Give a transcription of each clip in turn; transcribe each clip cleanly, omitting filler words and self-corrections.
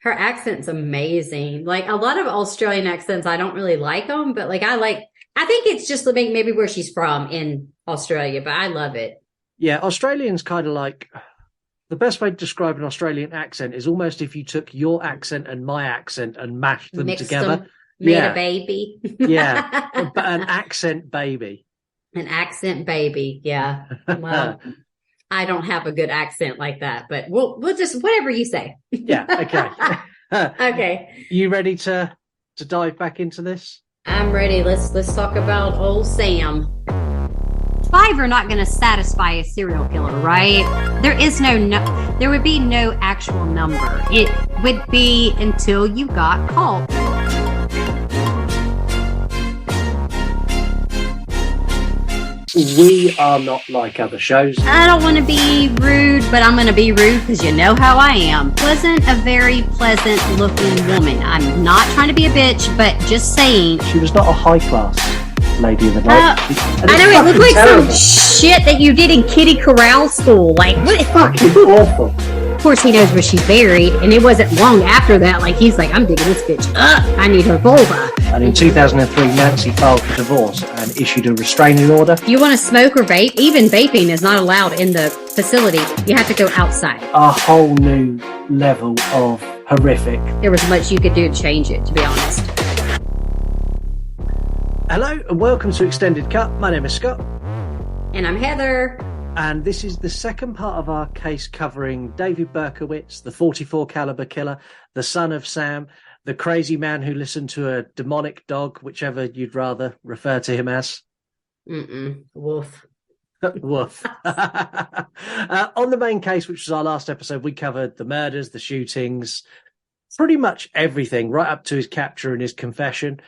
Her accent's amazing. Like a lot of Australian accents, I don't really like them, but I think it's just maybe where she's from in Australia, but I love it. Yeah, Australian's kind of like the best way to describe an Australian accent is almost if you took your accent and my accent and mashed them Mixed together. them, made a baby. Yeah, but an accent baby. An accent baby. Yeah. Well, I don't have a good accent like that, but we'll just whatever you say. Yeah. Okay. Okay. You ready to dive back into this? I'm ready. Let's talk about old Sam. 5 are not going to satisfy a serial killer, right? There would be no actual number. It would be until you got caught. We are not like other shows. I don't want to be rude, but I'm going to be rude because you know how I am. Wasn't a very pleasant looking woman. I'm not trying to be a bitch, but just saying. She was not a high class lady of the night. I know, it looked like terrible. Some shit that you did in Kitty Corral school. Like, what? Fucking awful. Of course, he knows where she's buried, and it wasn't long after that. Like, he's like, I'm digging this bitch up. I need her vulva. And in 2003, Nancy filed for divorce and issued a restraining order. You want to smoke or vape? Even vaping is not allowed in the facility. You have to go outside. A whole new level of horrific. There was much you could do to change it, to be honest. Hello and welcome to Extended Cut. My name is Scott. And I'm Heather. And this is the second part of our case covering David Berkowitz, the 44 caliber killer, the son of Sam, the crazy man who listened to a demonic dog, whichever you'd rather refer to him as. Woof. Woof. On the main case, which was our last episode, we covered the murders, the shootings, pretty much everything, right up to his capture and his confession.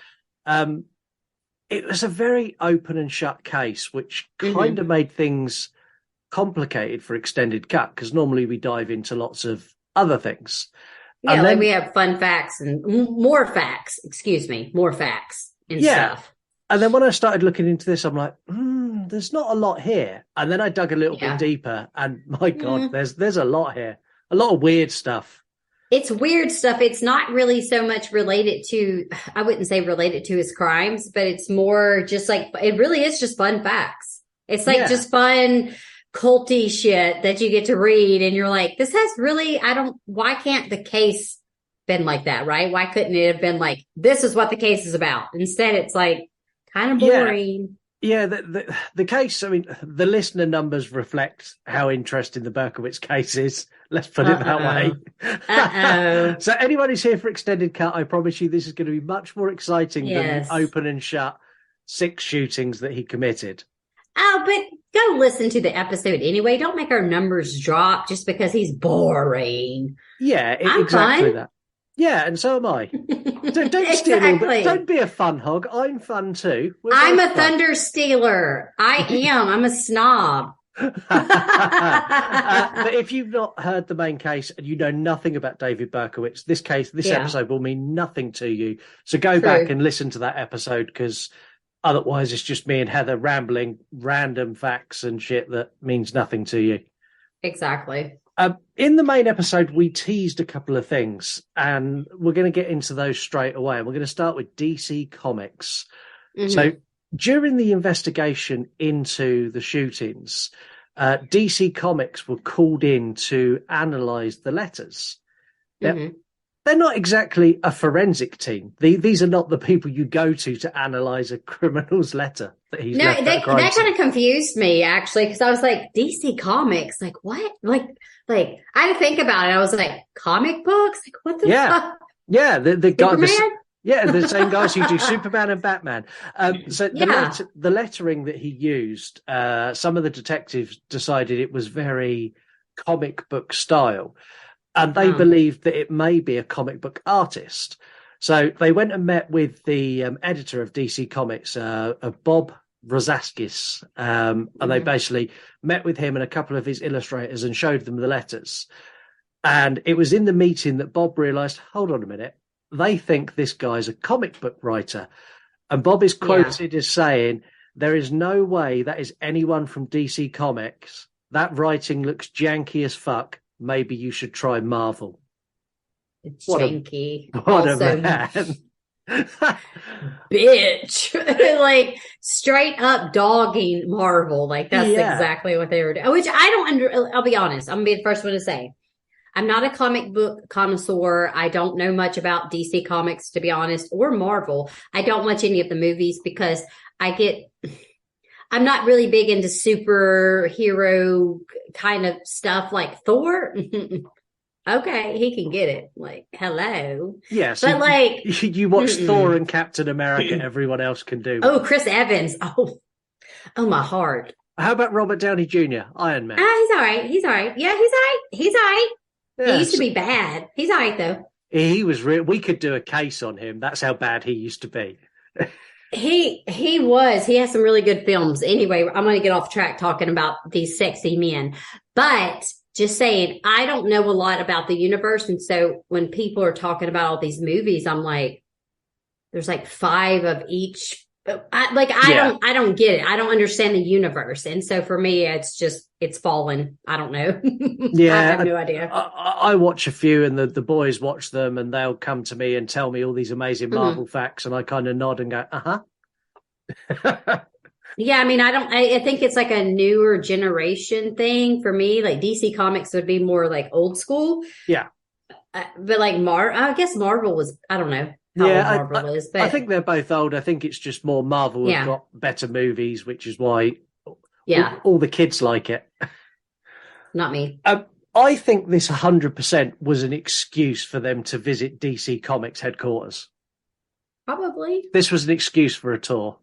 It was a very open and shut case, which kind of made things complicated for Extended Cut, because normally we dive into lots of other things. Yeah, and like we have fun facts and more facts and stuff. And then when I started looking into this, I'm like, there's not a lot here. And then I dug a little bit deeper, and my God, there's a lot here. A lot of weird stuff. It's weird stuff. It's not really so much related to, I wouldn't say related to his crimes, but it's more just like, it really is just fun facts. It's like just fun culty shit that you get to read. And you're like, this has really, why can't the case been like that, right? Why couldn't it have been like, this is what the case is about? Instead, it's like kind of boring. Yeah, the case, I mean, the listener numbers reflect how interesting the Berkowitz case is. Let's put it that way. So anyone who's here for Extended Cut, I promise you this is going to be much more exciting than the open and shut 6 shootings that he committed. Oh, but go listen to the episode anyway. Don't make our numbers drop just because he's boring. Yeah, exactly that. Yeah, and so am I. Don't steal all the, don't be a fun hog. I'm fun too. I'm a thunder stealer. I am. I'm a snob. But if you've not heard the main case and you know nothing about David Berkowitz, this episode will mean nothing to you. So go back and listen to that episode, because otherwise it's just me and Heather rambling random facts and shit that means nothing to you. Exactly. In the main episode, we teased a couple of things, and we're going to get into those straight away. And we're going to start with DC Comics. So during the investigation into the shootings, DC Comics were called in to analyze the letters. They're not exactly a forensic team. These are not the people you go to analyze a criminal's letter that he's left. That kind of confused me, actually, because I was like, DC Comics, like what? Like I had to think about it. I was like, comic books? Like what the fuck? Yeah, the guy. The same guys who do Superman and Batman. The lettering that he used, some of the detectives decided it was very comic book style. And they believed that it may be a comic book artist. So they went and met with the editor of DC Comics, Bob Rosaskis, and they basically met with him and a couple of his illustrators and showed them the letters. And it was in the meeting that Bob realised, hold on a minute, they think this guy's a comic book writer. And Bob is quoted as saying, there is no way that is anyone from DC Comics. That writing looks janky as fuck. Maybe you should try Marvel. Janky. What a man. Bitch. Like straight up dogging Marvel. Like that's exactly what they were doing. Which I don't I'll be honest. I'm gonna be the first one to say. I'm not a comic book connoisseur. I don't know much about DC Comics, to be honest, or Marvel. I don't watch any of the movies because I'm not really big into superhero kind of stuff like Thor. Okay, he can get it. Like, hello. Yes. But like you watch Thor and Captain America, everyone else can do. Oh, Chris Evans. Oh, my heart. How about Robert Downey Jr., Iron Man? He's all right. Yeah, he's all right. Yes. He used to be bad. He's all right, though. He was real. We could do a case on him. That's how bad he used to be. He was. He has some really good films. Anyway, I'm going to get off track talking about these sexy men. But just saying, I don't know a lot about the universe. And so when people are talking about all these movies, I'm like, there's like 5 of each. I don't get it. I don't understand the universe. And so for me, it's fallen. I don't know. Yeah. I have no idea. I watch a few and the boys watch them and they'll come to me and tell me all these amazing Marvel facts. And I kind of nod and go, Yeah. I mean, I think it's like a newer generation thing for me. Like DC Comics would be more like old school. Yeah. But like I guess Marvel was, I don't know. Marvel is, but I think they're both old. I think it's just more Marvel have got better movies, which is why all the kids like it. Not me. I think this 100% was an excuse for them to visit DC Comics headquarters. Probably. This was an excuse for a tour.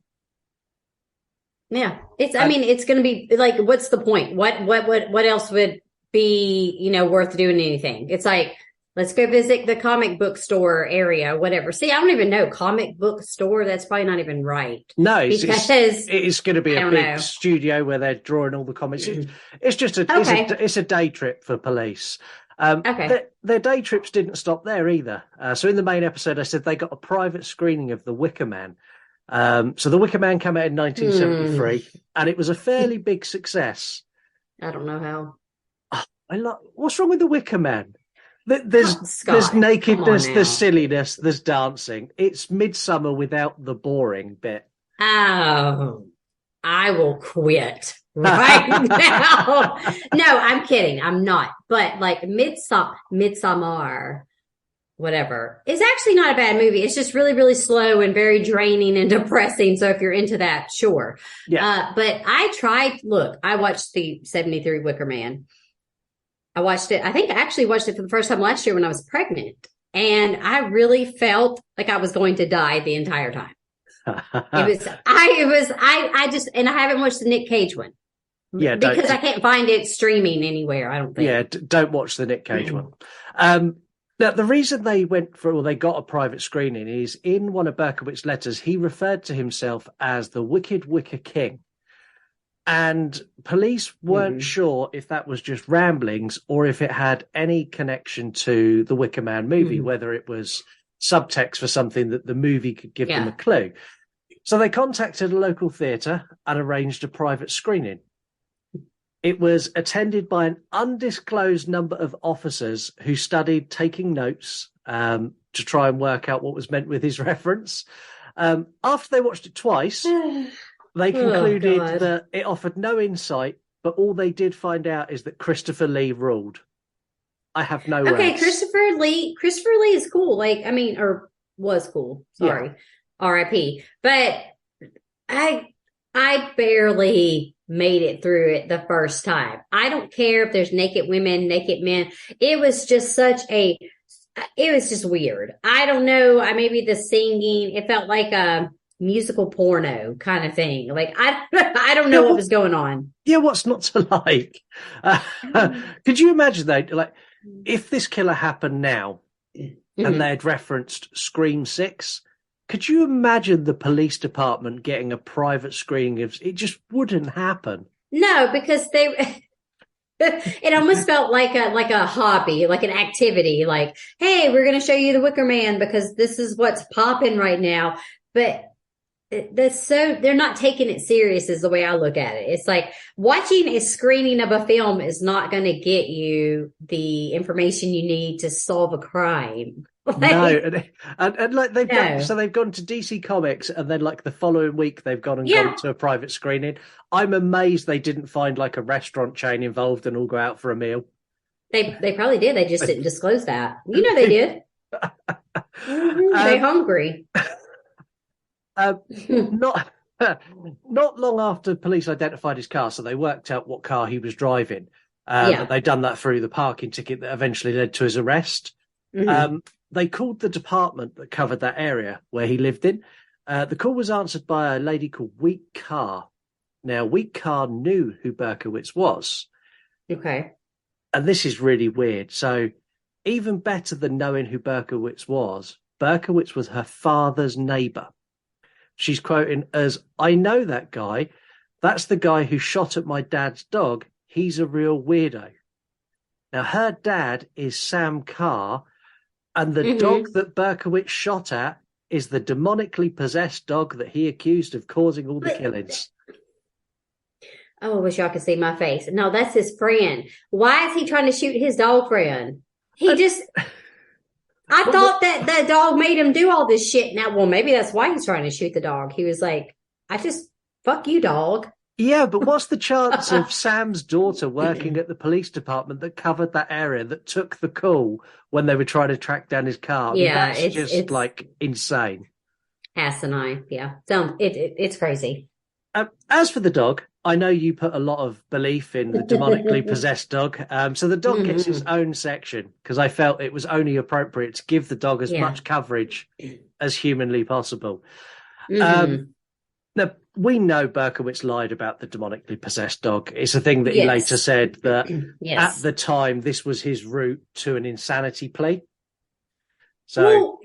Yeah. I mean, it's going to be like, what's the point? What else would be, worth doing anything? It's like, let's go visit the comic book store area, whatever. See, I don't even know. Comic book store, that's probably not even right. No, it's going to be a big studio where they're drawing all the comics. It's just it's a day trip for police. Their day trips didn't stop there either. So in the main episode, I said they got a private screening of The Wickerman. So The Wickerman came out in 1973, and it was a fairly big success. I don't know how. What's wrong with The Wickerman? There's nakedness, there's silliness, there's dancing. It's Midsummer without the boring bit. Oh, I will quit right now. No, I'm kidding. I'm not. But like Midsummer, whatever, is actually not a bad movie. It's just really, really slow and very draining and depressing. So if you're into that, sure. Yeah. But I watched the 73 Wicker Man. I watched it. I think I actually watched it for the first time last year when I was pregnant. And I really felt like I was going to die the entire time. I haven't watched the Nick Cage one. Yeah. Because I can't find it streaming anywhere, I don't think. Yeah, don't watch the Nick Cage one. Now, the reason they got a private screening is in one of Berkowitz's letters, he referred to himself as the Wicked Wicker King. And police weren't sure if that was just ramblings or if it had any connection to the Wicker Man movie, whether it was subtext for something that the movie could give them a clue. So they contacted a local theatre and arranged a private screening. It was attended by an undisclosed number of officers who studied taking notes to try and work out what was meant with his reference. After they watched it twice... They concluded that it offered no insight, but all they did find out is that Christopher Lee ruled. I have no words. Christopher Lee is cool. Or was cool. Sorry. Yeah. R.I.P. But I barely made it through it the first time. I don't care if there's naked women, naked men. It was just it was just weird. I don't know. Maybe the singing, it felt like a musical porno kind of thing. Like I don't know what was going on. Yeah, what's not to like? Could you imagine though, like if this killer happened now and they had referenced Scream 6, could you imagine the police department getting a private screening of it? Just wouldn't happen. No, because it almost felt like a hobby, like an activity, like, hey, we're going to show you the Wicker Man because this is what's popping right now. But they're not taking it serious is the way I look at it. It's like watching a screening of a film is not going to get you the information you need to solve a crime. No, and like they've gone to DC Comics, and then like the following week they've gone to a private screening. I'm amazed they didn't find like a restaurant chain involved and all go out for a meal. They probably did. They just didn't disclose that. You know they did. They're hungry. Not long after police identified his car, so they worked out what car he was driving. They'd done that through the parking ticket that eventually led to his arrest. They called the department that covered that area where he lived in. The call was answered by a lady called Week Carr. Now, Week Carr knew who Berkowitz was. Okay. And this is really weird. So even better than knowing who Berkowitz was her father's neighbour. She's quoting as, "I know that guy. That's the guy who shot at my dad's dog. He's a real weirdo." Now, her dad is Sam Carr, and the dog that Berkowitz shot at is the demonically possessed dog that he accused of causing all the killings. Oh, I wish y'all could see my face. No, that's his friend. Why is he trying to shoot his dog friend? I thought that dog made him do all this shit. Now, well, maybe that's why he's trying to shoot the dog. He was like, fuck you, dog. Yeah, but what's the chance of Sam's daughter working at the police department that covered that area, that took the call when they were trying to track down his car? I mean, that's just like insane. Asinine, yeah. So it's crazy. As for the dog, I know you put a lot of belief in the demonically possessed dog. So the dog gets its own section because I felt it was only appropriate to give the dog as much coverage as humanly possible. Now, we know Berkowitz lied about the demonically possessed dog. It's a thing that he later said that at the time, this was his route to an insanity plea. So,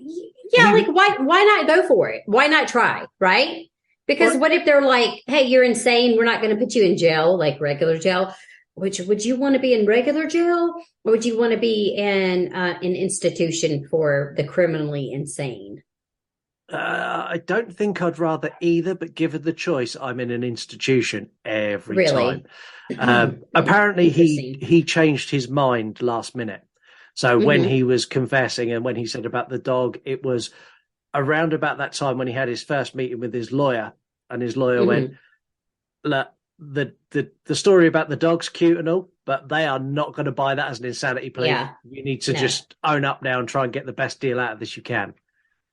why not go for it? Why not try, right? Because what if they're like, hey, you're insane. We're not going to put you in jail, like regular jail. Would you want to be in regular jail, or would you want to be in an institution for the criminally insane? I don't think I'd rather either, but given the choice, I'm in an institution every time. Apparently, he changed his mind last minute. So when he was confessing and when he said about the dog, it was around about that time when he had his first meeting with his lawyer, and his lawyer went, "Look, the story about the dog's cute and all, but they are not going to buy that as an insanity plea. Yeah. You need to just own up now and try and get the best deal out of this you can."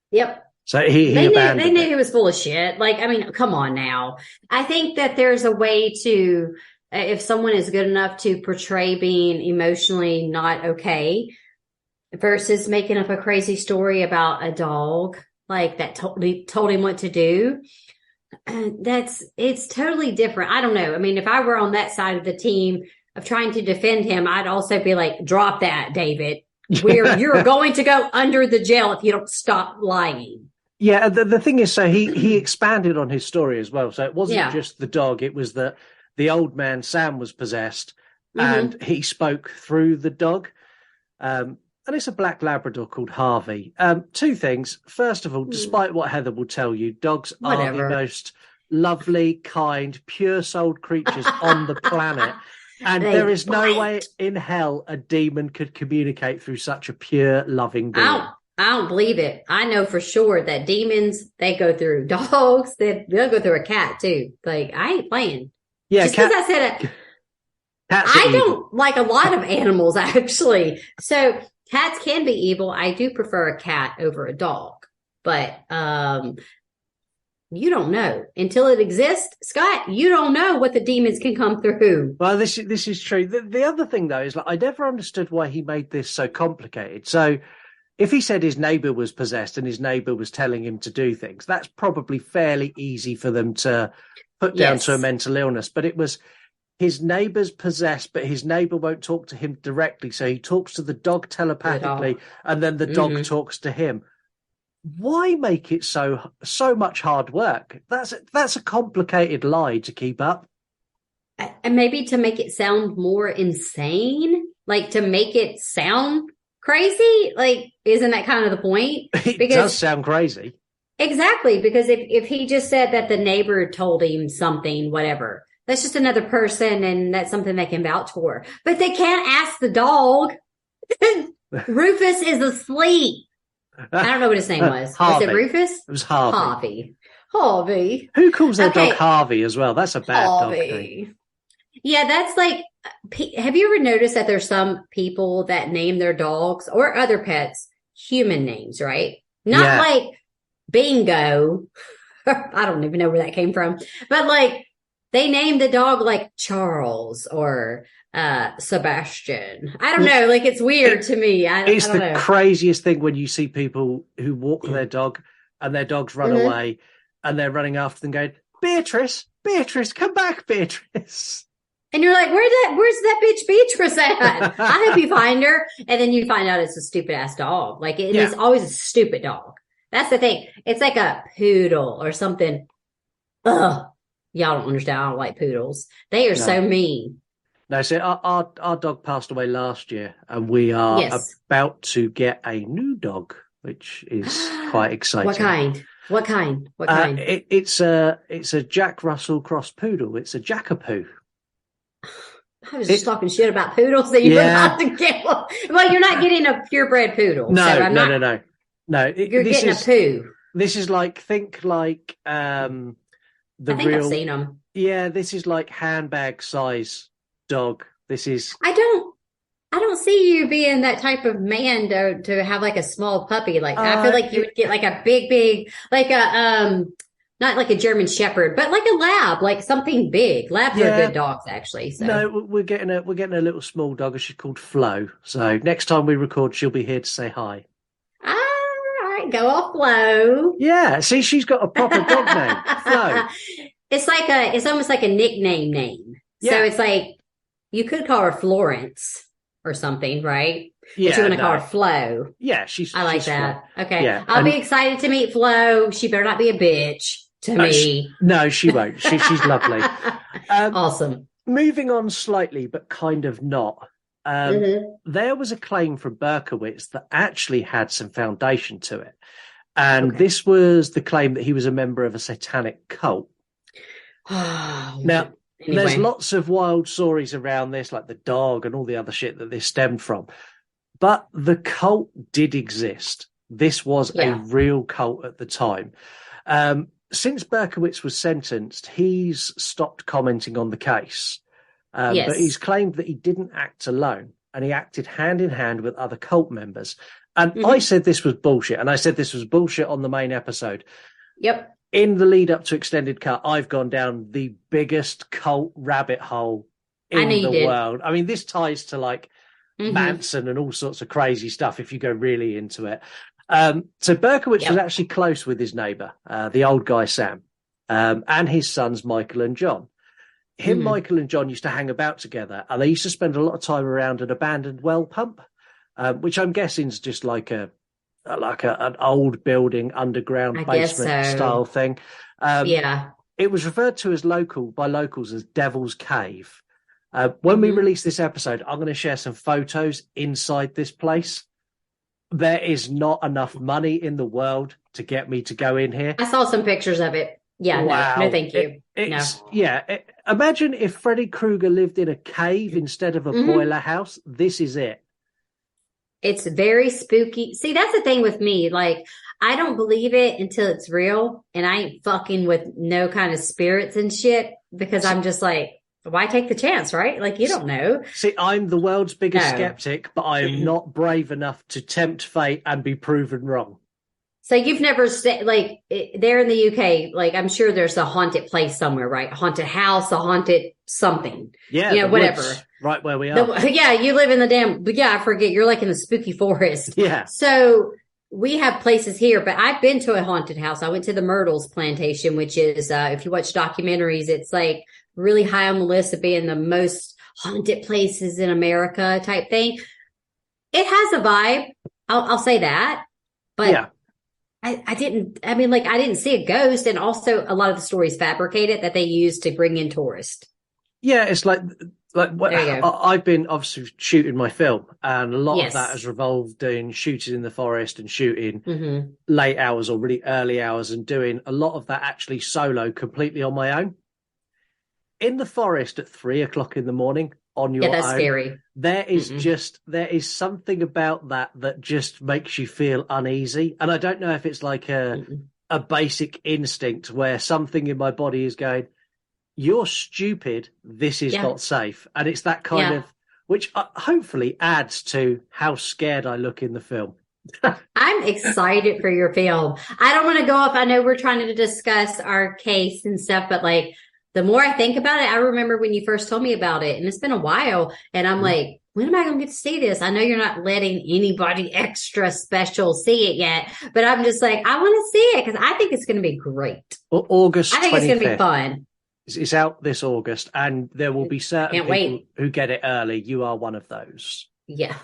Yep. So they knew he was full of shit. Like, I mean, come on now. I think that there's a way to, if someone is good enough to portray being emotionally not okay versus making up a crazy story about a dog, like that told him what to do. It's totally different. I don't know. I mean, if I were on that side of the team of trying to defend him, I'd also be like, drop that, David. You're going to go under the jail if you don't stop lying. Yeah, the thing is, so he expanded on his story as well. So it wasn't just the dog; it was that the old man Sam was possessed, and he spoke through the dog. And it's a black Labrador called Harvey. Two things. First of all, despite what Heather will tell you, dogs are the most lovely, kind, pure-souled creatures on the planet. And there is no way in hell a demon could communicate through such a pure, loving being. I don't believe it. I know for sure that demons, they go through dogs. They'll go through a cat too. Like, I ain't playing. Yeah, just because I said I don't like a lot of animals, actually. So cats can be evil. I do prefer a cat over a dog. But you don't know until it exists, Scott. You don't know what the demons can come through. Well, this is true. The other thing, though, is like I never understood why he made this so complicated. So if he said his neighbour was possessed and his neighbour was telling him to do things, that's probably fairly easy for them to put down to a mental illness. But it was his neighbour's possessed, but his neighbour won't talk to him directly. So he talks to the dog telepathically, and then the dog talks to him. Why make it so much hard work? That's a complicated lie to keep up. And maybe to make it sound more insane, like to make it sound crazy. Like, isn't that kind of the point? It does sound crazy. Exactly. Because if he just said that the neighbor told him something, whatever, that's just another person and that's something they can vouch for. But they can't ask the dog. Rufus is asleep. I don't know what his name was. Harvey. Was it Rufus? It was Harvey. Harvey. Who calls their dog Harvey as well? That's a bad dog name. Yeah, that's like, have you ever noticed that there's some people that name their dogs or other pets human names, right? Not like Bingo. I don't even know where that came from. But like, they named the dog like Charles or Sebastian. I don't know. Like, it's weird to me. It's the craziest thing when you see people who walk their dog and their dogs run away and they're running after them going, Beatrice, come back, Beatrice. And you're like, where's that bitch Beatrice at? I hope you find her. And then you find out it's a stupid ass dog. Like, it is always a stupid dog. That's the thing. It's like a poodle or something. Ugh. Y'all don't understand. I don't like poodles. They are so mean. No, so our dog passed away last year, and we are about to get a new dog, which is quite exciting. What kind? It's a Jack Russell cross poodle. It's a Jackapoo. I was just talking shit about poodles that you're about to get. Well, you're not getting a purebred poodle. No, so no. You're getting a poo. This is like, think like I think I've seen them. Yeah, this is like handbag size dog. This is. I don't see you being that type of man to have like a small puppy. Like, I feel like you would get like a big, like a not like a German Shepherd, but like a lab, like something big. Labs are good dogs, actually. So. No, we're getting a little small dog. She's called Flo. So next time we record, she'll be here to say hi. All right, go off, Flo. Yeah, see, she's got a proper dog name, Flo. It's almost like a nickname name. Yeah. So it's like you could call her Florence or something, right? Yeah, but you're going to call her Flo. Yeah, I like that. Flo. Okay, yeah. I'll be excited to meet Flo. She better not be a bitch to me. No, she won't. She's lovely. Awesome. Moving on slightly, but kind of not. There was a claim from Berkowitz that actually had some foundation to it. And this was the claim that he was a member of a satanic cult. Now, there's lots of wild stories around this, like the dog and all the other shit that this stemmed from. But the cult did exist. This was a real cult at the time. Since Berkowitz was sentenced, he's stopped commenting on the case. But he's claimed that he didn't act alone and he acted hand in hand with other cult members. And I said this was bullshit. And I said this was bullshit on the main episode. Yep. In the lead up to Extended Cut, I've gone down the biggest cult rabbit hole in the world. I mean, this ties to like Manson and all sorts of crazy stuff if you go really into it. So Berkowitz was actually close with his neighbour, the old guy Sam, and his sons Michael and John. Michael and John used to hang about together, and they used to spend a lot of time around an abandoned well pump, which I'm guessing is just like an old building, underground basement style thing. It was referred to by locals as Devil's Cave. When we release this episode, I'm going to share some photos inside this place. There is not enough money in the world to get me to go in here. I saw some pictures of it. Yeah, wow. No, thank you. Imagine if Freddy Krueger lived in a cave instead of a boiler house. This is it. It's very spooky. See, that's the thing with me. Like, I don't believe it until it's real, and I ain't fucking with no kind of spirits and shit because I'm just like, why take the chance, right? Like, you don't know. See, I'm the world's biggest skeptic, but I am not brave enough to tempt fate and be proven wrong. So you've never there in the UK, like, I'm sure there's a haunted place somewhere, right? A haunted house, a haunted something. Yeah. Whatever. Woods, right where we are. You live in the I forget. You're like in the spooky forest. Yeah. So we have places here, but I've been to a haunted house. I went to the Myrtles plantation, which is, if you watch documentaries, it's like really high on the list of being the most haunted places in America type thing. It has a vibe. I'll say that. But I didn't see a ghost. And also a lot of the stories fabricated that they use to bring in tourists. Yeah, it's like Like, I've been obviously shooting my film, and a lot of that has revolved in shooting in the forest and shooting late hours or really early hours, and doing a lot of that actually solo, completely on my own. In the forest at 3:00 in the morning on your that's own, scary. there is something about that just makes you feel uneasy. And I don't know if it's like a basic instinct where something in my body is going, "You're stupid. This is not safe." And it's that kind of, which hopefully adds to how scared I look in the film. I'm excited for your film. I don't want to go off. I know we're trying to discuss our case and stuff, but like, the more I think about it, I remember when you first told me about it, and it's been a while, and I'm like, when am I going to get to see this? I know you're not letting anybody extra special see it yet, but I'm just like, I want to see it because I think it's going to be great. August 25th. I think it's going to be fun. It's out this August, and there will be certain people who get it early. You are one of those. Yeah.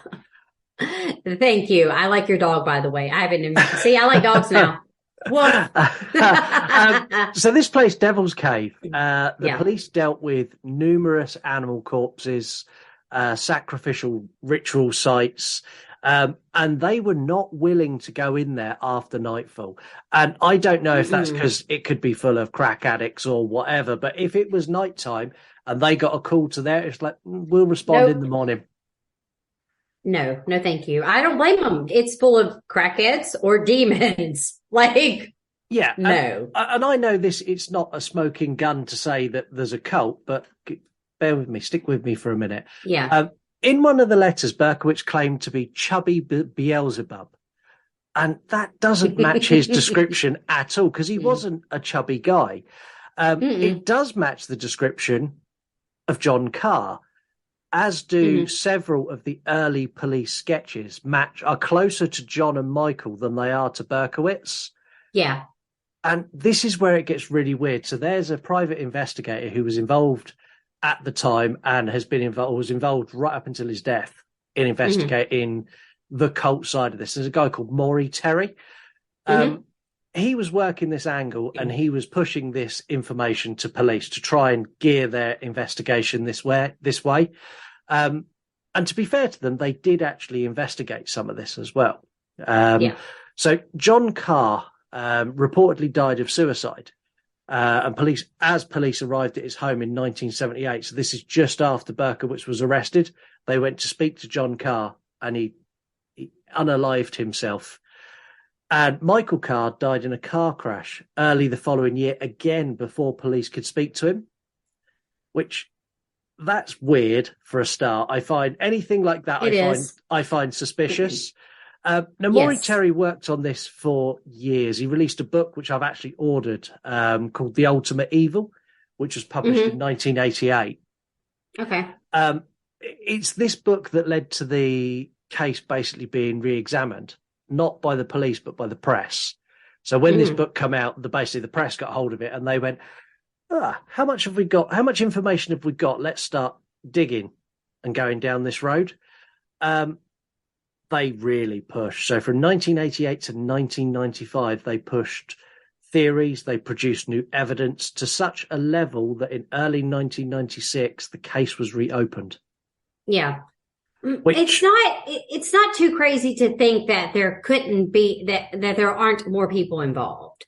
Thank you. I like your dog, by the way. I haven't even see. I like dogs now. So this place, Devil's Cave, the police dealt with numerous animal corpses, sacrificial ritual sites, and they were not willing to go in there after nightfall. And I don't know if that's because it could be full of crack addicts or whatever, but if it was nighttime and they got a call to there, it's like, we'll respond in the morning. No, thank you. I don't blame them. It's full of crackheads or demons. Like, no. And I know this, it's not a smoking gun to say that there's a cult, but bear with me, stick with me for a minute. Yeah. In one of the letters, Berkowitz claimed to be chubby Beelzebub. And that doesn't match his description at all, because he wasn't a chubby guy. It does match the description of John Carr, as do several of the early police sketches are closer to John and Michael than they are to Berkowitz. Yeah. And this is where it gets really weird. So there's a private investigator who was involved at the time and was involved right up until his death in investigating the cult side of this. There's a guy called Maury Terry. He was working this angle, and he was pushing this information to police to try and gear their investigation this way. And to be fair to them, they did actually investigate some of this as well. So John Carr reportedly died of suicide. And police arrived at his home in 1978. So this is just after Berkowitz was arrested. They went to speak to John Carr, and he unalived himself. And Michael Carr died in a car crash early the following year, again before police could speak to him, which that's weird for a start. I find anything like that I find suspicious. Now, Maury Terry worked on this for years. He released a book, which I've actually ordered, called The Ultimate Evil, which was published in 1988. Okay. It's this book that led to the case basically being re-examined, not by the police, but by the press. So when this book came out, the press got hold of it, and they went, how much have we got? How much information have we got? Let's start digging and going down this road. They really pushed. So from 1988 to 1995, they pushed theories. They produced new evidence to such a level that in early 1996, the case was reopened. Yeah. It's not too crazy to think that there couldn't be, that there aren't more people involved,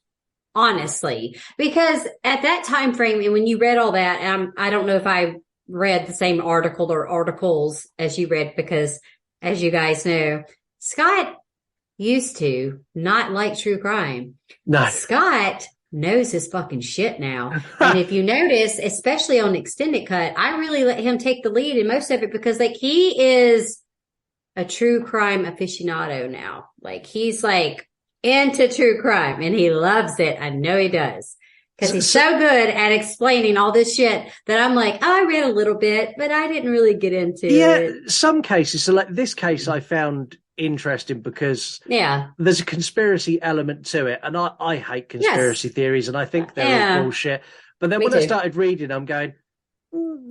honestly, because at that time frame, and when you read all that, I don't know if I read the same article or articles as you read, because as you guys know, Scott used to not like true crime. No. Scott knows his fucking shit now. And if you notice, especially on Extended Cut, I really let him take the lead in most of it, because like he is a true crime aficionado now. Like he's like into true crime and he loves it. I know he does. Because he's so good at explaining all this shit that I'm like, I read a little bit, but I didn't really get into it. Yeah, some cases. So like this case I found interesting because there's a conspiracy element to it. And I hate conspiracy theories, and I think they're all bullshit. But then when I started reading, I'm going,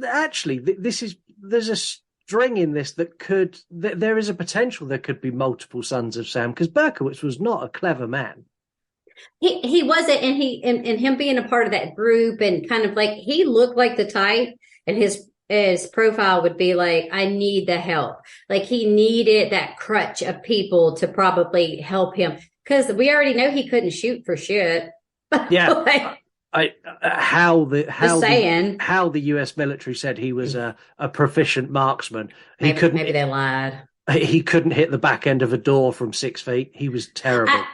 actually, there's a string in this that there is a potential there could be multiple Sons of Sam, because Berkowitz was not a clever man. He wasn't, and him being a part of that group, and kind of like he looked like the type, and his his profile would be like, I need the help. Like he needed that crutch of people to probably help him. Because we already know he couldn't shoot for shit. Yeah. Like, how the US military said he was a proficient marksman. Maybe they lied. He couldn't hit the back end of a door from 6 feet. He was terrible.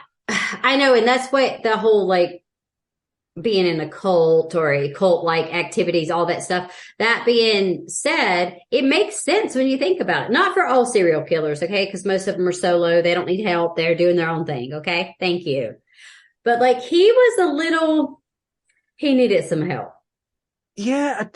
I know, and that's what the whole like being in a cult or a cult-like activities, all that stuff. That being said, it makes sense when you think about it. Not for all serial killers, okay? Because most of them are solo. They don't need help. They're doing their own thing, okay? Thank you. But like he needed some help. Yeah,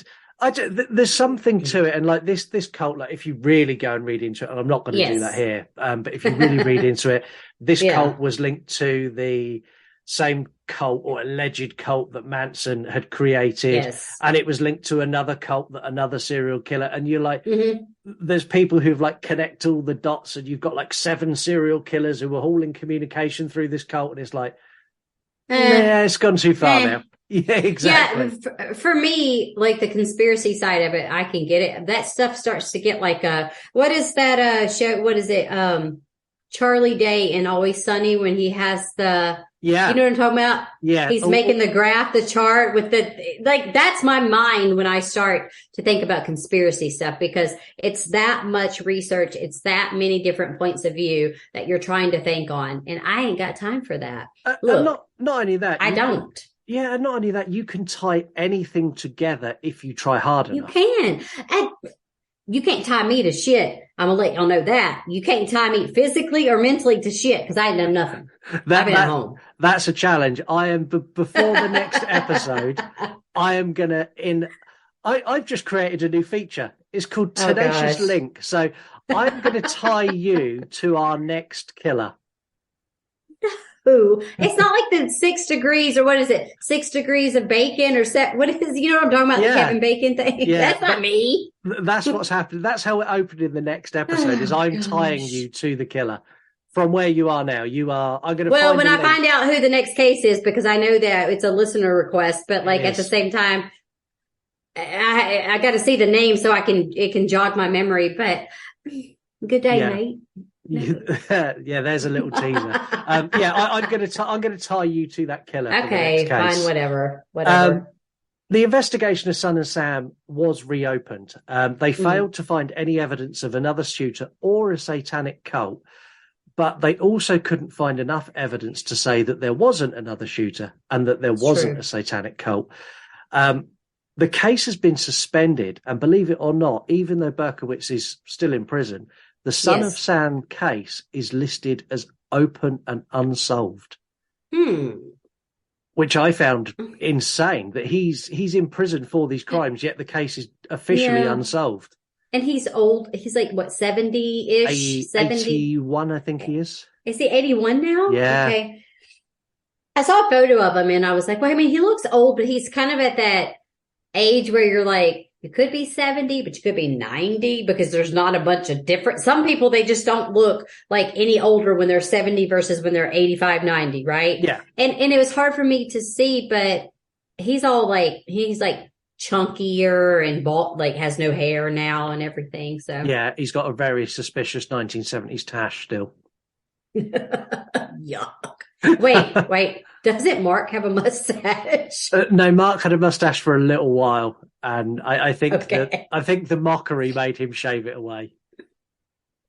there's something to it, and like this cult, like if you really go and read into it, and I'm not going to do that here, but if you really read into it, this cult was linked to the same cult or alleged cult that Manson had created, and it was linked to another cult that another serial killer, and you're like, there's people who've like connect all the dots, and you've got like 7 serial killers who were all in communication through this cult, and it's like, it's gone too far now. Yeah, exactly. Yeah, for me, like the conspiracy side of it, I can get it. That stuff starts to get like what is that show? What is it? Charlie Day in Always Sunny when he has you know what I'm talking about? Yeah. He's making the graph, the chart with that's my mind when I start to think about conspiracy stuff, because it's that much research. It's that many different points of view that you're trying to think on. And I ain't got time for that. Look, not only that. I don't. Yeah, and not only that, you can tie anything together if you try hard enough. You can. And you can't tie me to shit. I'm going to let y'all know that. You can't tie me physically or mentally to shit because I ain't done nothing. I've been at home. That's a challenge. I am, before the next episode, I am going to, I've just created a new feature. It's called Tenacious Link. So I'm going to tie you to our next killer. It's not like the 6 degrees or what is it? 6 degrees of bacon or what is, you know what I'm talking about? The Kevin Bacon thing. Yeah, that's not me. That's what's happening. That's how it opened in the next episode is I'm tying you to the killer from where you are now. I'm going to when I find out who the next case is, because I know that it's a listener request, but like at the same time, I got to see the name so it can jog my memory, but good day, mate. Yeah, there's a little teaser. I'm going to tie you to that killer. Okay, fine, whatever. The investigation of Son and Sam was reopened. They failed to find any evidence of another shooter or a satanic cult, but they also couldn't find enough evidence to say that there wasn't another shooter and that there wasn't a satanic cult. The case has been suspended, and believe it or not, even though Berkowitz is still in prison, the Son of Sam case is listed as open and unsolved, which I found insane, that he's in prison for these crimes, yet the case is officially unsolved. And he's old. He's like, what, 70-ish? 81, I think he is. Is he 81 now? Yeah. Okay. I saw a photo of him and I was like, well, I mean, he looks old, but he's kind of at that age where you're like, you could be 70, but you could be 90 because there's not a bunch of different. Some people, they just don't look like any older when they're 70 versus when they're 85, 90, right? Yeah. And it was hard for me to see, but he's like chunkier and bald, like has no hair now and everything. So yeah, he's got a very suspicious 1970s tash still. Yuck. Wait. Doesn't Mark have a mustache? No, Mark had a mustache for a little while, and I think the mockery made him shave it away.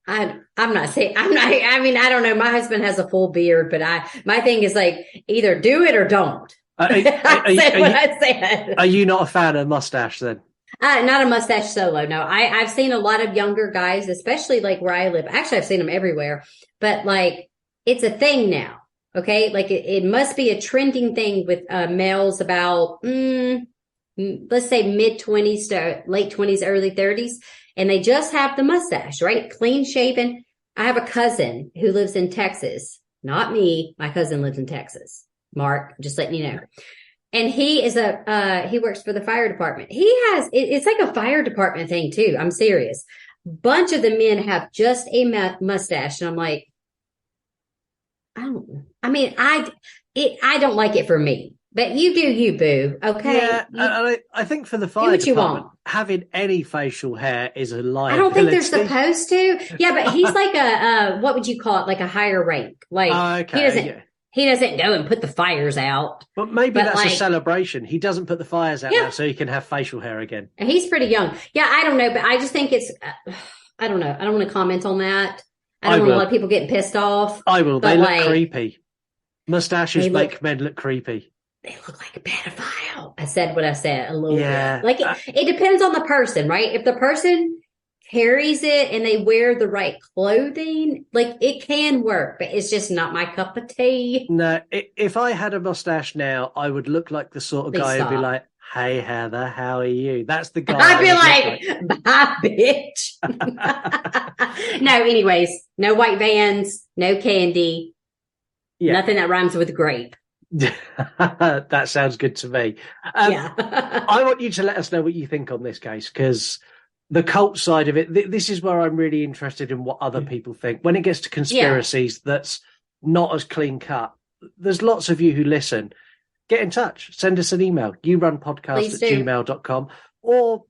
I'm not saying I mean, I don't know. My husband has a full beard, but my thing is like either do it or don't. I said. Are you not a fan of mustache then? Not a mustache solo. No, I've seen a lot of younger guys, especially like where I live. Actually, I've seen them everywhere, but like it's a thing now. Okay, like it must be a trending thing with males about, let's say mid-20s to late 20s, early 30s, and they just have the mustache, right? Clean shaven. I have a cousin who lives in Texas. Not me. My cousin lives in Texas. Mark, just letting you know. And he is he works for the fire department. It's like a fire department thing too. I'm serious. Bunch of the men have just a mustache, and I'm like, I don't like it for me. But you do you, boo. Okay. Yeah, I think for the fire department, having any facial hair is a liability. I don't think they're supposed to. Yeah, but he's like a what would you call it? Like a higher rank. Like he doesn't go and put the fires out. But maybe that's a celebration. He doesn't put the fires out now, so he can have facial hair again. And he's pretty young. Yeah, I don't know, but I just think it's. I don't know. I don't want to comment on that. I don't want a lot of people getting pissed off. I will. They look creepy. Mustaches make men look creepy. They look like a pedophile. I said what I said a little bit. Like it depends on the person, right? If the person carries it and they wear the right clothing, like it can work, but it's just not my cup of tea. No, if I had a mustache now, I would look like the sort of guy who'd be like, "Hey Heather, how are you?" That's the guy. I'd be like, "Bye, bitch." No, anyways, no white vans, no candy, nothing that rhymes with grape. That sounds good to me. I want you to let us know what you think on this case, because the cult side of it, this is where I'm really interested in what other people think. When it gets to conspiracies, that's not as clean cut. There's lots of you who listen. Get in touch. Send us an email, yourunpodcast@gmail.com, or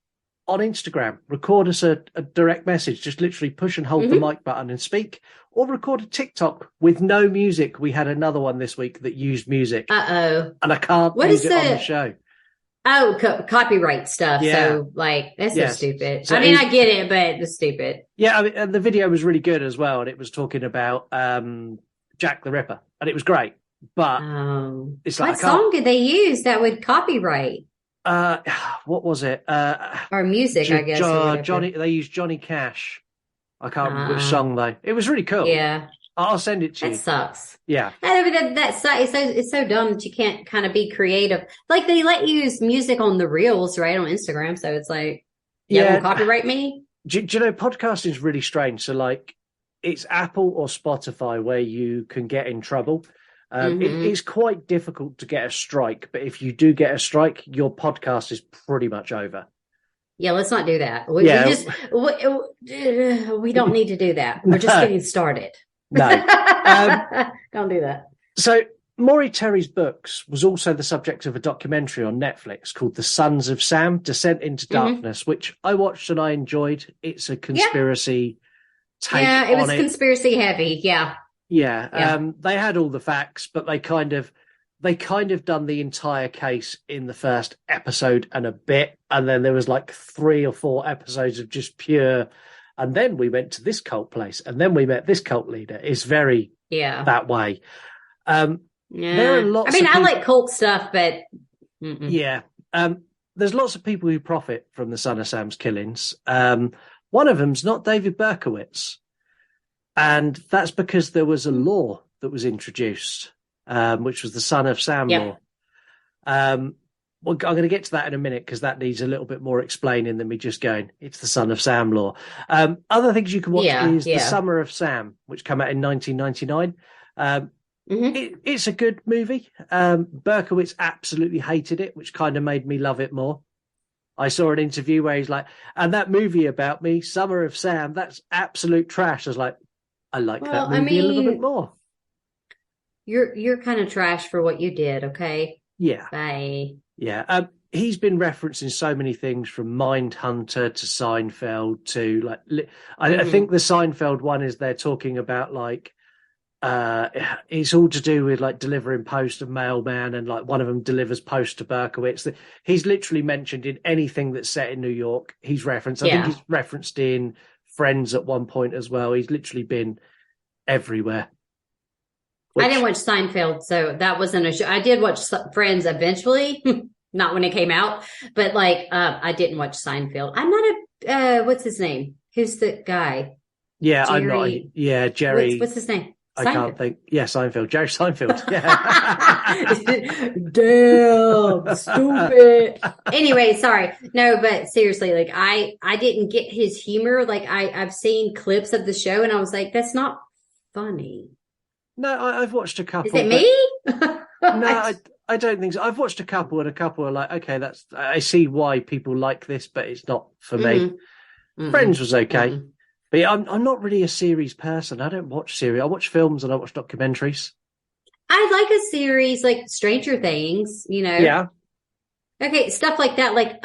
on Instagram. Record us a direct message. Just literally push and hold the mic button and speak. Or record a TikTok with no music. We had another one this week that used music. Uh-oh. And I can't use it on the show. Oh, copyright stuff. Yeah. So, that's so stupid. So I get it, but it's stupid. Yeah, and the video was really good as well. And it was talking about Jack the Ripper. And it was great. But it's like... What song did they use that would copyright? What was it? Or music, I guess. They used Johnny Cash. I can't remember which song though. It was really cool. Yeah, I'll send it to you. That sucks. Yeah, it's so dumb that you can't kind of be creative. Like they let you use music on the reels, right, on Instagram. So it's like, won't copyright me. Do you know podcasting is really strange? So like, it's Apple or Spotify where you can get in trouble. It's quite difficult to get a strike, but if you do get a strike, your podcast is pretty much over. Yeah, let's not do that. We don't need to do that. We're just getting started. No. Don't do that. So Maury Terry's books was also the subject of a documentary on Netflix called The Sons of Sam, Descent into Darkness, which I watched and I enjoyed. It's a conspiracy take on it. Yeah, it was conspiracy heavy. Yeah. Yeah. They had all the facts, but they kind of done the entire case in the first episode and a bit, and then there was like 3 or 4 episodes of just pure, and then we went to this cult place, and then we met this cult leader. It's very that way. There are lots. I like cult stuff, but there's lots of people who profit from the Son of Sam's killings. One of them's not David Berkowitz, and that's because there was a law that was introduced. Which was the Son of Sam law. I'm going to get to that in a minute because that needs a little bit more explaining than me just going, it's the Son of Sam law. Other things you can watch is The Summer of Sam, which came out in 1999. It's a good movie. Berkowitz absolutely hated it, which kind of made me love it more. I saw an interview where he's like, and that movie about me, Summer of Sam, that's absolute trash. I was like, I like that movie a little bit more. You're kind of trash for what you did, okay? Yeah. Bye. Yeah. He's been referenced in so many things, from Mindhunter to Seinfeld to I think the Seinfeld one is they're talking about it's all to do with like delivering post and mailman, and like one of them delivers post to Berkowitz. He's literally mentioned in anything that's set in New York. He's referenced. I think he's referenced in Friends at one point as well. He's literally been everywhere. I didn't watch Seinfeld, so that wasn't a show. I did watch Friends eventually, not when it came out, but I didn't watch Seinfeld. I'm not what's his name? Who's the guy? Yeah, Jerry, I'm not. Yeah, Jerry. What's his name? I can't think. Yeah, Seinfeld. Jerry Seinfeld. Yeah. Damn, stupid. Anyway, sorry. No, but seriously, I didn't get his humor. I've seen clips of the show and I was like, that's not funny. No, I've watched a couple. Is it me? No, I don't think so. I've watched a couple, and a couple are like, okay, I see why people like this, but it's not for me. Friends was okay, but I'm not really a series person. I don't watch series. I watch films and I watch documentaries. I like a series like Stranger Things, Yeah. Okay, stuff like that. Like,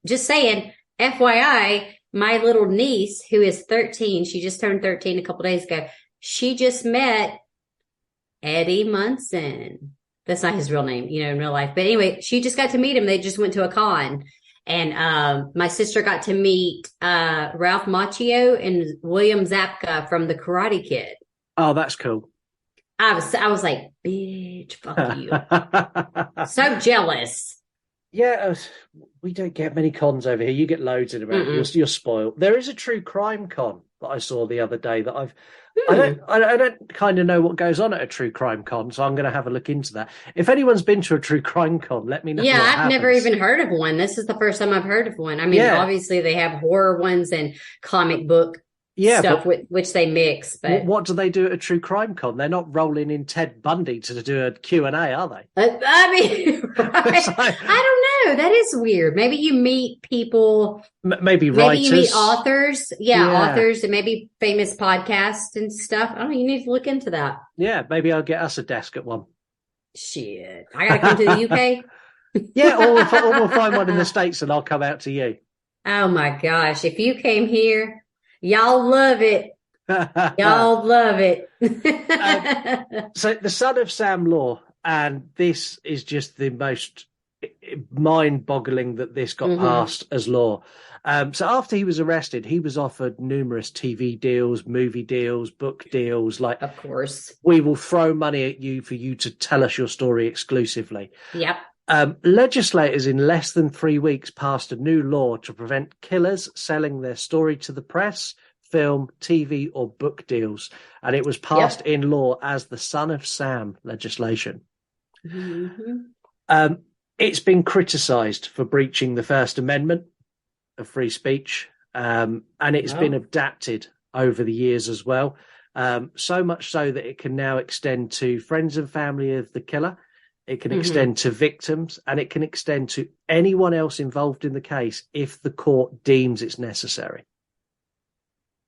just saying, FYI, my little niece, who is 13, she just turned 13 a couple days ago. She just met Eddie Munson. That's not his real name, in real life. But anyway, she just got to meet him. They just went to a con. And my sister got to meet Ralph Macchio and William Zabka from The Karate Kid. Oh, that's cool. I was like, bitch, fuck you. So jealous. Yeah, we don't get many cons over here. You get loads in America. You're spoiled. There is a true crime con that I saw the other day that I don't kind of know what goes on at a true crime con, so I'm going to have a look into that. If anyone's been to a true crime con, let me know. Yeah, I've never even heard of one. This is the first time I've heard of one. I mean, obviously they have horror ones and comic book stuff which they mix. But what do they do at a true crime con? They're not rolling in Ted Bundy to do a Q&A, are they? I mean, right? I don't know. That is weird. Maybe you meet people. Maybe writers. Maybe you meet authors. Yeah, authors and maybe famous podcasts and stuff. I don't know. You need to look into that. Yeah, maybe I'll get us a desk at one. Shit. I got to come to the UK? Yeah, or we'll find one in the States and I'll come out to you. Oh, my gosh. If you came here... Y'all love it. Y'all love it. So the son of Sam Law, and this is just the most mind-boggling that this got passed as law. So after he was arrested, he was offered numerous TV deals, movie deals, book deals. Like, of course, we will throw money at you for you to tell us your story exclusively. Yep. Legislators in less than 3 weeks passed a new law to prevent killers selling their story to the press, film, TV, or book deals. And it was passed in law as the Son of Sam legislation. It's been criticised for breaching the First Amendment of free speech, and it's been adapted over the years as well. So much so that it can now extend to friends and family of the killer. It can extend to victims, and it can extend to anyone else involved in the case if the court deems it's necessary.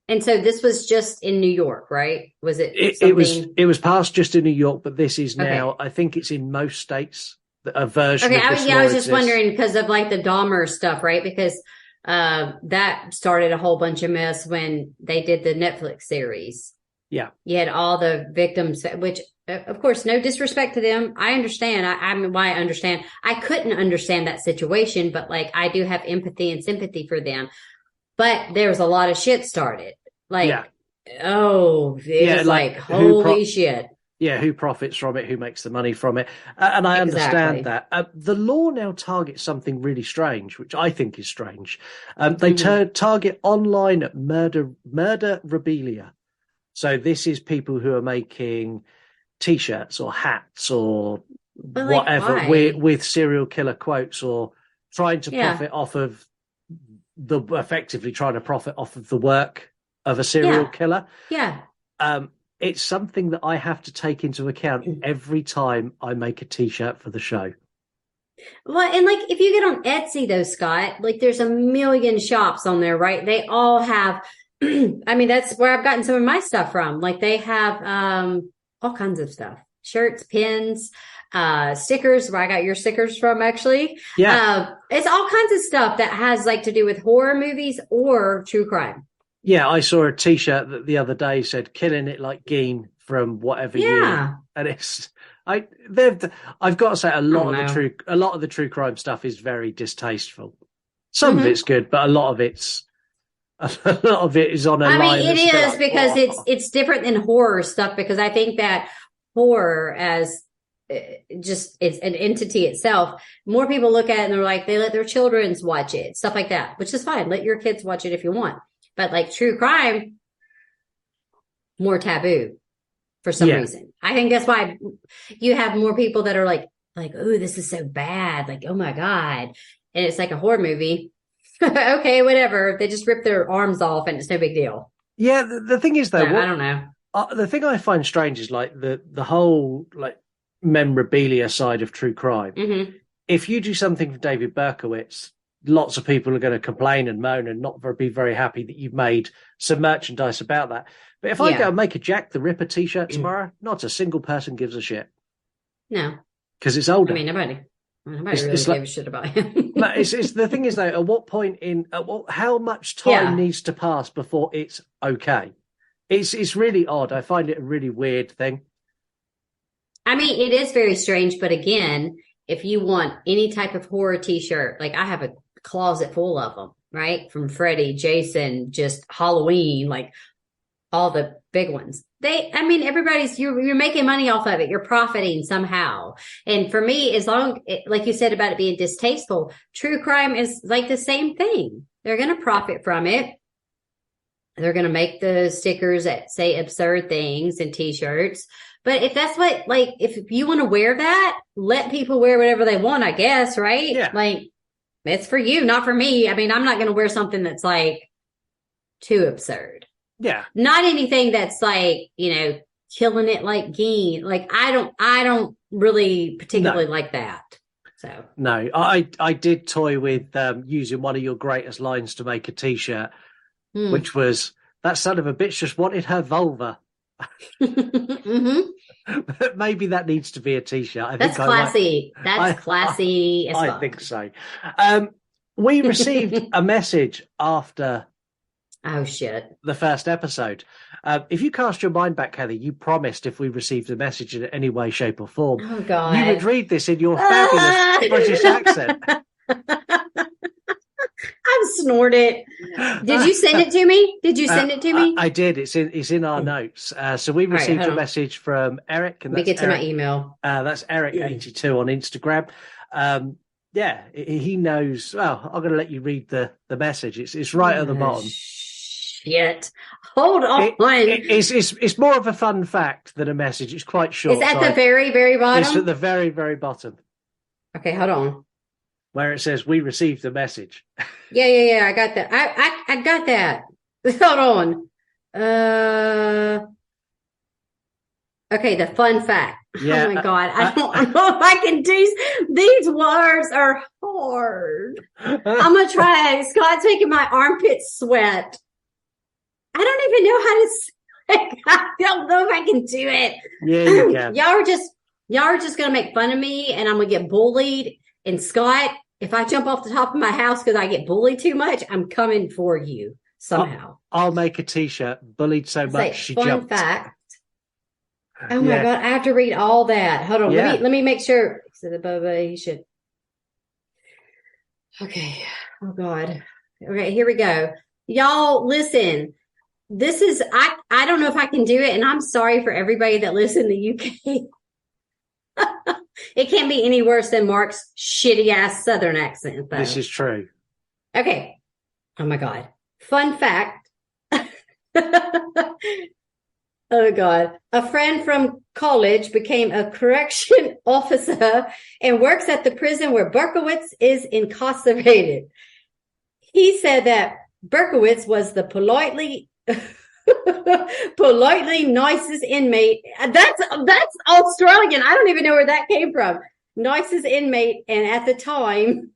And so this was just in New York, right? Was it? It was passed just in New York, but this is now. I think it's in most states. A version. Okay, of this I was just wondering because of like the Dahmer stuff, right? Because that started a whole bunch of mess when they did the Netflix series. Yeah, you had all the victims, which. Of course, no disrespect to them. I understand. I mean, why I understand. I couldn't understand that situation, but like I do have empathy and sympathy for them. But there was a lot of shit started. Like, it was like holy shit. Yeah, who profits from it? Who makes the money from it? And I understand that. The law now targets something really strange, which I think is strange. They target online murderabilia. So this is people who are making T-shirts or hats or whatever with serial killer quotes, or trying to profit off of effectively trying to profit off of the work of a serial killer. Yeah. It's something that I have to take into account every time I make a T-shirt for the show. Well, and like if you get on Etsy though, Scott, like there's a million shops on there, right? They all have I mean, that's where I've gotten some of my stuff from. Like they have all kinds of stuff, shirts, pins, stickers, where I got your stickers from, actually. Yeah. It's all kinds of stuff that has like to do with horror movies or true crime. Yeah. I saw a T-shirt that the other day said, "Killing it like Geen" from whatever year. And it's, I've got to say a lot of the true crime stuff is very distasteful. Some of it's good, but a lot of it is on a line. I mean, it is because it's different than horror stuff, because I think that horror as just it's an entity itself. More people look at it and they're like, they let their children watch it, stuff like that, which is fine. Let your kids watch it if you want. But like true crime, more taboo for some reason. I think that's why you have more people that are like, oh, this is so bad. Like, oh my God. And it's like a horror movie. Okay, whatever. They just rip their arms off and it's no big deal. Yeah, the thing is though, I don't know. The thing I find strange is like the whole like memorabilia side of true crime. If you do something for David Berkowitz, lots of people are going to complain and moan and not be very happy that you've made some merchandise about that. But if I go and make a Jack the Ripper t-shirt tomorrow, not a single person gives a shit. No. Because it's older. I mean, nobody really gave a shit about him. it's the thing is, though, at what point how much time needs to pass before it's okay? It's really odd. I find it a really weird thing. I mean, it is very strange, but again, if you want any type of horror t-shirt, like I have a closet full of them, right? From Freddy, Jason, just Halloween, like all the big ones. You're making money off of it. You're profiting somehow. And for me, like you said about it being distasteful, true crime is like the same thing. They're going to profit from it. They're going to make the stickers that say absurd things and t-shirts. But if that's if you want to wear that, let people wear whatever they want, I guess, right? Yeah. Like, it's for you, not for me. I mean, I'm not going to wear something that's like too absurd. Yeah. Not anything that's like, killing it like Geen. Like, I don't really particularly like that. So. No, I did toy with using one of your greatest lines to make a t-shirt, which was, that son of a bitch just wanted her vulva. Mm-hmm. But maybe that needs to be a t-shirt. That's classy. That's classy as fuck. I think so. We received a message after the first episode. If you cast your mind back, Heather, you promised if we received a message in any way, shape or form, you would read this in your fabulous British accent. I've snorted. Did you send it to me? I did. It's in our notes. So we received a message from Eric. And let me get to my email. That's Eric82 on Instagram. He knows. Well, I'm going to let you read the message. It's right at the bottom. Shit. Hold on. It's more of a fun fact than a message. It's quite short. It's at the very, very bottom? It's at the very, very bottom. Okay, hold on. Where it says, we received a message. Yeah. I got that. I got that. Hold on. Okay, the fun fact. Yeah, oh my God. I don't know if I can do these words are hard. I'm going to try. Scott's making my armpits sweat. I don't even know how to say. I don't know if I can do it. Yeah, you can. Y'all are just going to make fun of me and I'm going to get bullied. And Scott, if I jump off the top of my house because I get bullied too much, I'm coming for you somehow. I'll make a t-shirt, bullied so much she jumped. Fun fact. Oh my God, I have to read all that. Hold on, let me make sure. So the Boba, he should. Okay. Oh God. Okay, here we go. Y'all, listen. This is I don't know if I can do it, and I'm sorry for everybody that lives in the UK. It can't be any worse than Mark's shitty ass Southern accent, though. This is true. Okay. Oh my God. Fun fact. Oh God. A friend from college became a correction officer and works at the prison where Berkowitz is incarcerated. He said that Berkowitz was the politely nicest inmate. That's Australian. I don't even know where that came from. Nicest inmate, and at the time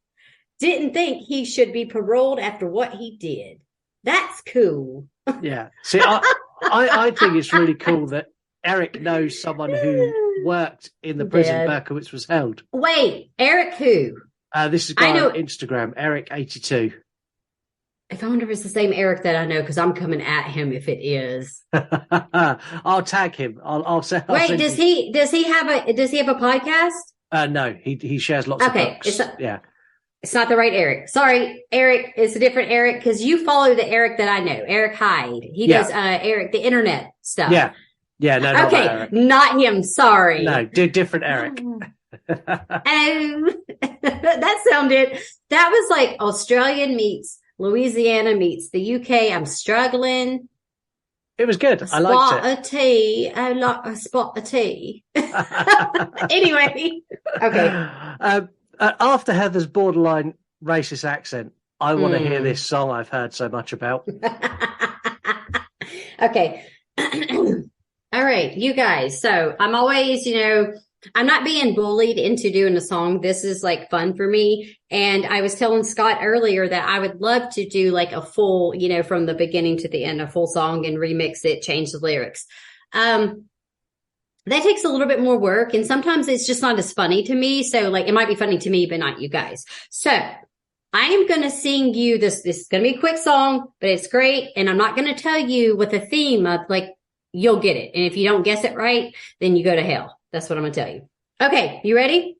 didn't think he should be paroled after what he did. That's cool. Yeah. See, I think it's really cool that Eric knows someone who worked in the prison Berkowitz was held. Wait, Eric who? This is a guy on Instagram, Eric82. If I wonder if it's the same Eric that I know, because I'm coming at him if it is. I'll tag him. I'll say. Wait, does he have a podcast? No, he shares lots of books. It's not the right Eric. Sorry, Eric. It's a different Eric because you follow the Eric that I know, Eric Hyde. He does Eric, the internet stuff. Yeah. No, okay, not him. Sorry. No, different Eric. That was like Australian meets Louisiana meets the UK. I'm struggling. It was good. I liked it. A spot of tea. Anyway, okay. After Heather's borderline racist accent, I want to hear this song I've heard so much about. Okay. All right, you guys. So I'm always, I'm not being bullied into doing a song. This is like fun for me. And I was telling Scott earlier that I would love to do like a full, from the beginning to the end, a full song and remix it, change the lyrics. That takes a little bit more work. And sometimes it's just not as funny to me. So like, it might be funny to me, but not you guys. So I am going to sing you this. This is going to be a quick song, but it's great. And I'm not going to tell you what the theme of, like, you'll get it. And if you don't guess it right, then you go to hell. That's what I'm going to tell you. Okay. You ready?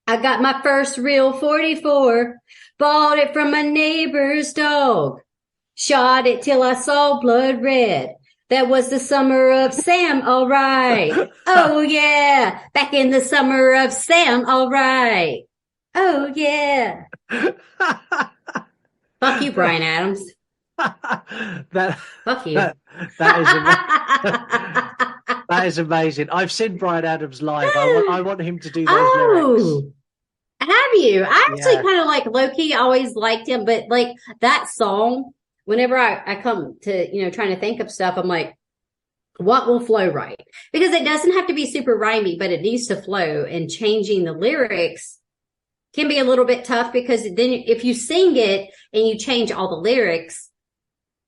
I got my first real 44, bought it from my neighbor's dog, shot it till I saw blood red. That was the summer of Sam, all right. Oh, yeah. Back in the summer of Sam, all right. Oh, yeah. Fuck you, Bryan Adams. Fuck you. That is amazing. I've seen Bryan Adams live. I want him to do those lyrics. Have you? I actually kind of like low-key always liked him, but like that song, whenever I come to, trying to think of stuff, I'm like, what will flow right? Because it doesn't have to be super rhymey, but it needs to flow, and changing the lyrics can be a little bit tough, because then if you sing it and you change all the lyrics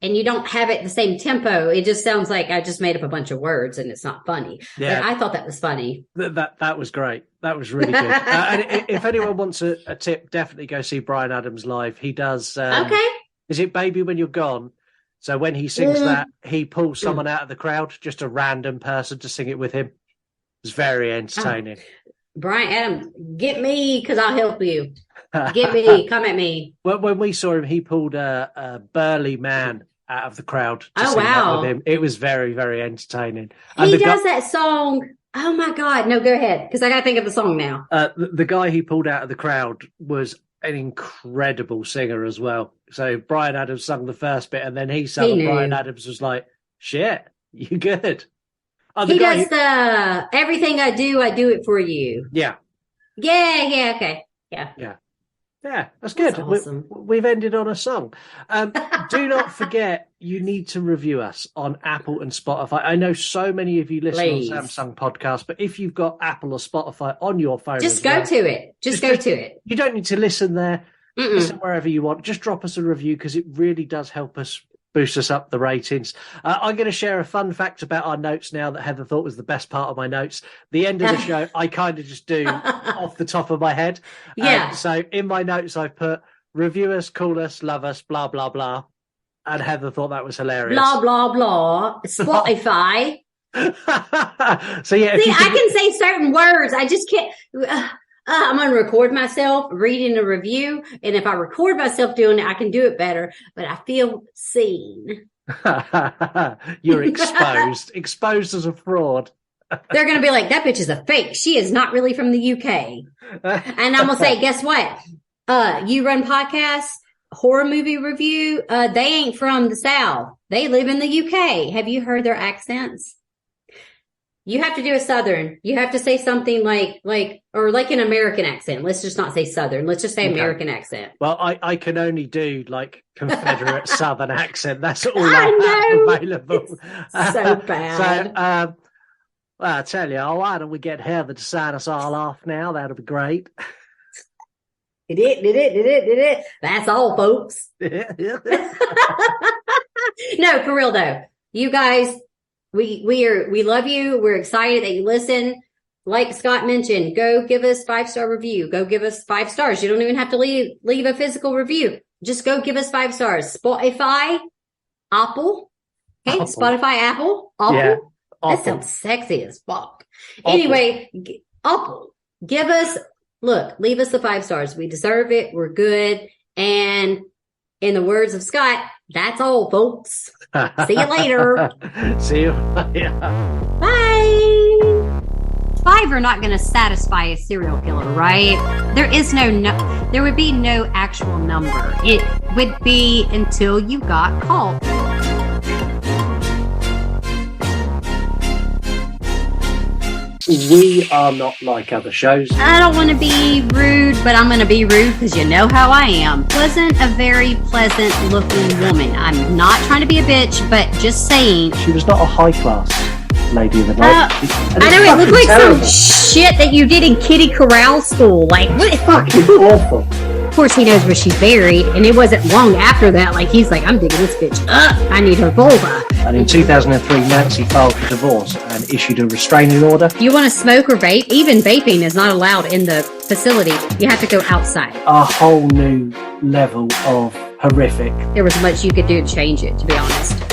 and you don't have it the same tempo, it just sounds like I just made up a bunch of words and it's not funny. Yeah. But I thought that was funny. That was great. That was really good. And if anyone wants a tip, definitely go see Bryan Adams live. He does. Okay. Is it Baby When You're Gone? So when he sings that, he pulls someone out of the crowd, just a random person to sing it with him. It's very entertaining. Bryan Adams, get me, because I'll help you. Get me, come at me. Well, when we saw him, he pulled a burly man out of the crowd to sing that with him. It was very, very entertaining. And he does that song. Oh, my God. No, go ahead, because I got to think of the song now. The guy he pulled out of the crowd was an incredible singer as well. So Bryan Adams sung the first bit, and then he sang, and Bryan Adams was like, shit, you good. He does the everything I do it for you. Yeah. Yeah, okay. Yeah, that's good. Awesome. We've ended on a song. Do not forget, you need to review us on Apple and Spotify. I know so many of you listen on Samsung Podcast, but if you've got Apple or Spotify on your phone, just go to it. Just go to it. You don't need to listen there. Listen wherever you want. Just drop us a review, because it really does help us boost us up the ratings. I'm going to share a fun fact about our notes now that Heather thought was the best part of my notes. The end of the show, I kind of just do off the top of my head. Yeah. So in my notes, I've put review us, call us, love us, blah, blah, blah. And Heather thought that was hilarious. Blah, blah, blah. Spotify. So yeah. See, I can say certain words. I just can't. I'm going to record myself reading a review. And if I record myself doing it, I can do it better. But I feel seen. You're exposed as a fraud. They're going to be like, that bitch is a fake. She is not really from the UK. And I'm going to say, guess what? You Run Podcast, horror movie review. They ain't from the South. They live in the UK. Have you heard their accents? You have to do a Southern. You have to say something like an American accent. Let's just not say Southern. Let's just say American accent. Well, I can only do like Confederate Southern accent. That's all I have available. It's so bad. So, well, I tell you, why don't we get Heather to sign us all off now? That'll be great. Did it. That's all, folks. No, for real though. You guys, we love you. We're excited that you listen. Like Scott mentioned, go give us 5-star review. Go give us 5 stars. You don't even have to leave a physical review. Just go give us 5 stars. Spotify, Apple. Okay, Apple. Spotify, Apple. Yeah, that sounds sexy as fuck. Apple. Anyway, Apple. Leave us the 5 stars. We deserve it. We're good. And in the words of Scott, that's all, folks. See you later. See you later. Bye. 5 are not going to satisfy a serial killer, right? There would be no actual number. It would be until you got caught. We are not like other shows. I don't want to be rude, but I'm going to be rude because you know how I am. Wasn't a very pleasant looking woman. I'm not trying to be a bitch, but just saying. She was not a high class Lady of the Night. I know, it looked like terrible. Some shit that you did in Kitty Corral school. Like, what? It's fucking awful. Of course, he knows where she's buried, and it wasn't long after that. Like, he's like, I'm digging this bitch up. I need her vulva. And in 2003, Nancy filed for divorce and issued a restraining order. If you want to smoke or vape, even vaping is not allowed in the facility. You have to go outside. A whole new level of horrific. There was much you could do to change it, to be honest.